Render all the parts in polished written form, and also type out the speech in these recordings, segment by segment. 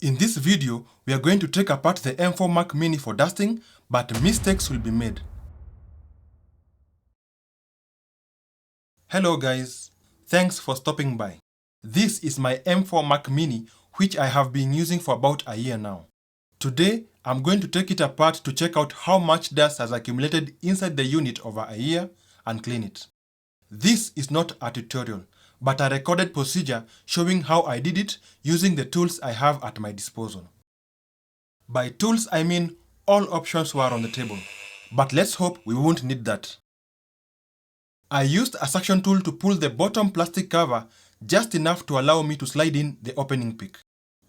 In this video, we are going to take apart the M4 Mac Mini for dusting, but mistakes will be made. Hello guys, thanks for stopping by. This is my M4 Mac Mini, which I have been using for about a year now. Today, I'm going to take it apart to check out how much dust has accumulated inside the unit over a year and clean it. This is not a tutorial, but a recorded procedure showing how I did it using the tools I have at my disposal. By tools, I mean all options were on the table, but let's hope we won't need that. I used a suction tool to pull the bottom plastic cover just enough to allow me to slide in the opening pick.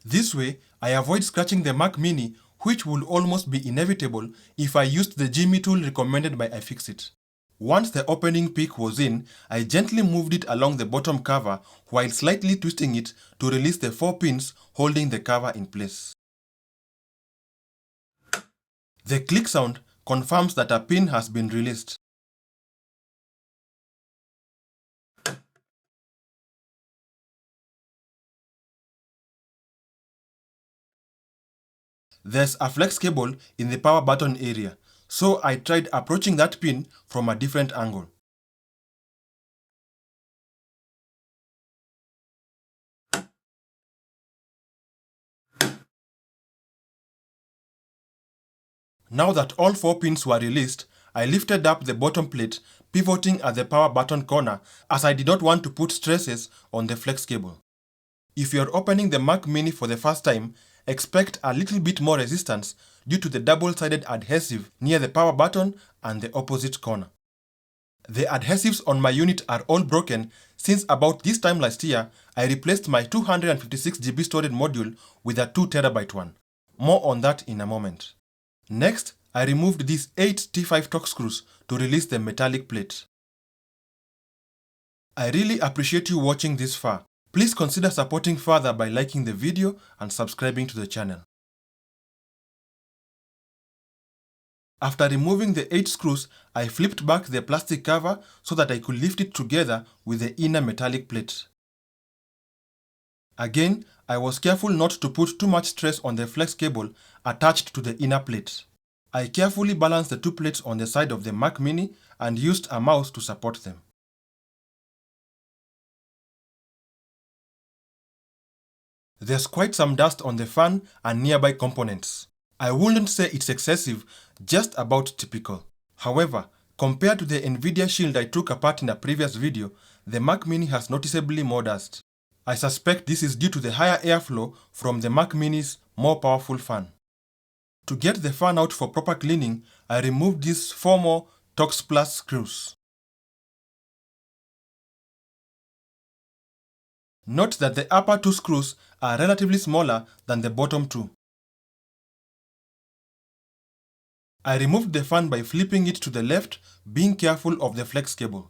This way, I avoid scratching the Mac Mini, which would almost be inevitable if I used the Jimmy tool recommended by iFixit. Once the opening pick was in, I gently moved it along the bottom cover while slightly twisting it to release the 4 pins holding the cover in place. The click sound confirms that a pin has been released. There's a flex cable in the power button area, so I tried approaching that pin from a different angle. Now that all 4 pins were released, I lifted up the bottom plate, pivoting at the power button corner as I did not want to put stresses on the flex cable. If you are opening the Mac Mini for the first time, expect a little bit more resistance due to the double-sided adhesive near the power button and the opposite corner. The adhesives on my unit are all broken since about this time last year, I replaced my 256GB storage module with a 2TB one. More on that in a moment. Next, I removed these 8 T5 torque screws to release the metallic plate. I really appreciate you watching this far. Please consider supporting further by liking the video and subscribing to the channel. After removing the 8 screws, I flipped back the plastic cover so that I could lift it together with the inner metallic plate. Again, I was careful not to put too much stress on the flex cable attached to the inner plate. I carefully balanced the 2 plates on the side of the Mac Mini and used a mouse to support them. There's quite some dust on the fan and nearby components. I wouldn't say it's excessive, just about typical. However, compared to the Nvidia Shield I took apart in a previous video, the Mac Mini has noticeably more dust. I suspect this is due to the higher airflow from the Mac Mini's more powerful fan. To get the fan out for proper cleaning, I removed these 4 more Torx Plus screws. Note that the upper 2 screws are relatively smaller than the bottom 2. I removed the fan by flipping it to the left, being careful of the flex cable.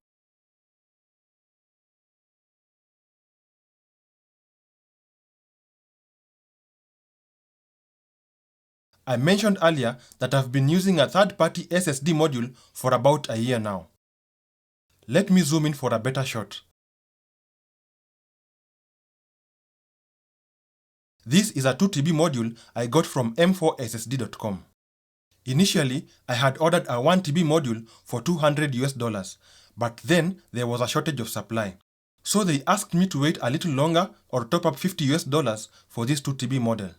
I mentioned earlier that I've been using a third-party SSD module for about a year now. Let me zoom in for a better shot. This is a 2TB module I got from m4ssd.com. Initially, I had ordered a 1TB module for $200, but then there was a shortage of supply. So they asked me to wait a little longer or top up $50 for this 2TB model.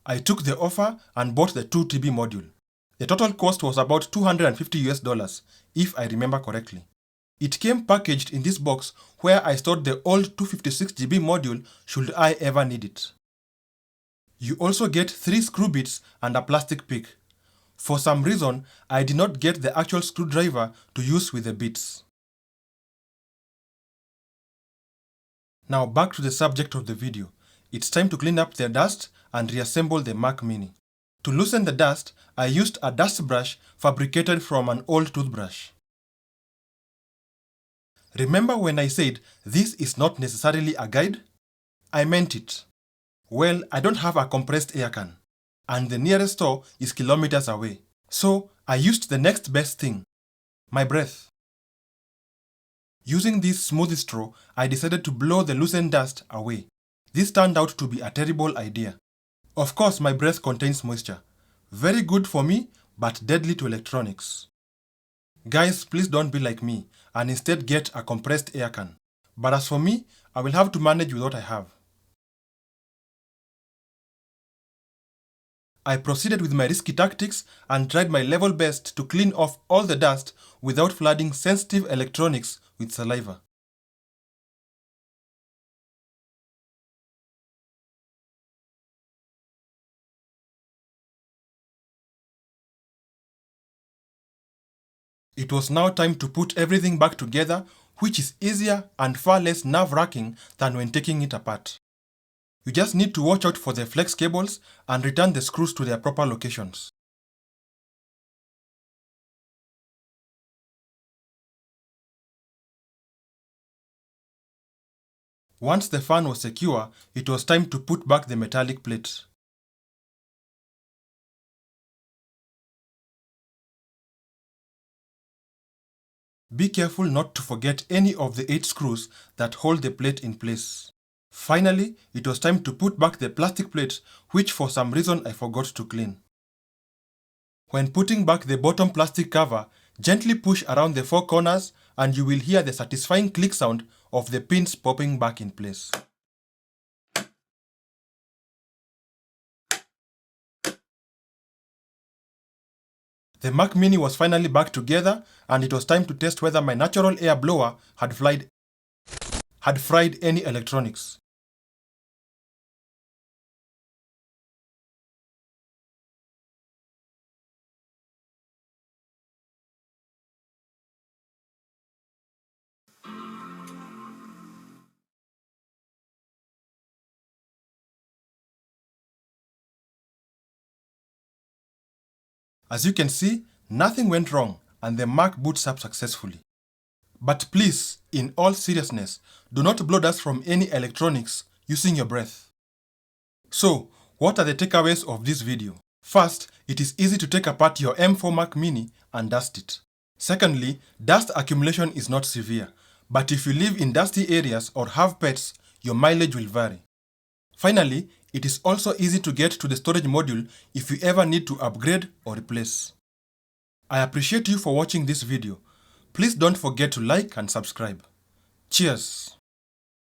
I took the offer and bought the 2TB module. The total cost was about $250 if I remember correctly. It came packaged in this box where I stored the old 256GB module should I ever need it. You also get 3 screw bits and a plastic pick. For some reason, I did not get the actual screwdriver to use with the bits. Now back to the subject of the video. It's time to clean up the dust and reassemble the Mac Mini. To loosen the dust, I used a dust brush fabricated from an old toothbrush. Remember when I said this is not necessarily a guide? I meant it. Well, I don't have a compressed air can, and the nearest store is kilometers away. So I used the next best thing, my breath. Using this smooth straw, I decided to blow the loosened dust away. This turned out to be a terrible idea. Of course, my breath contains moisture. Very good for me, but deadly to electronics. Guys, please don't be like me and instead get a compressed air can. But as for me, I will have to manage with what I have. I proceeded with my risky tactics and tried my level best to clean off all the dust without flooding sensitive electronics with saliva. It was now time to put everything back together, which is easier and far less nerve-wracking than when taking it apart. You just need to watch out for the flex cables and return the screws to their proper locations. Once the fan was secure, it was time to put back the metallic plate. Be careful not to forget any of the 8 screws that hold the plate in place. Finally, it was time to put back the plastic plate, which for some reason I forgot to clean. When putting back the bottom plastic cover, gently push around the 4 corners and you will hear the satisfying click sound of the pins popping back in place. The Mac Mini was finally back together and it was time to test whether my natural air blower had fried any electronics. As you can see, nothing went wrong and the Mac boots up successfully. But please, in all seriousness, do not blow dust from any electronics using your breath. So, what are the takeaways of this video? First, it is easy to take apart your M4 Mac Mini and dust it. Secondly, dust accumulation is not severe, but if you live in dusty areas or have pets, your mileage will vary. Finally, it is also easy to get to the storage module if you ever need to upgrade or replace. I appreciate you for watching this video. Please don't forget to like and subscribe. Cheers!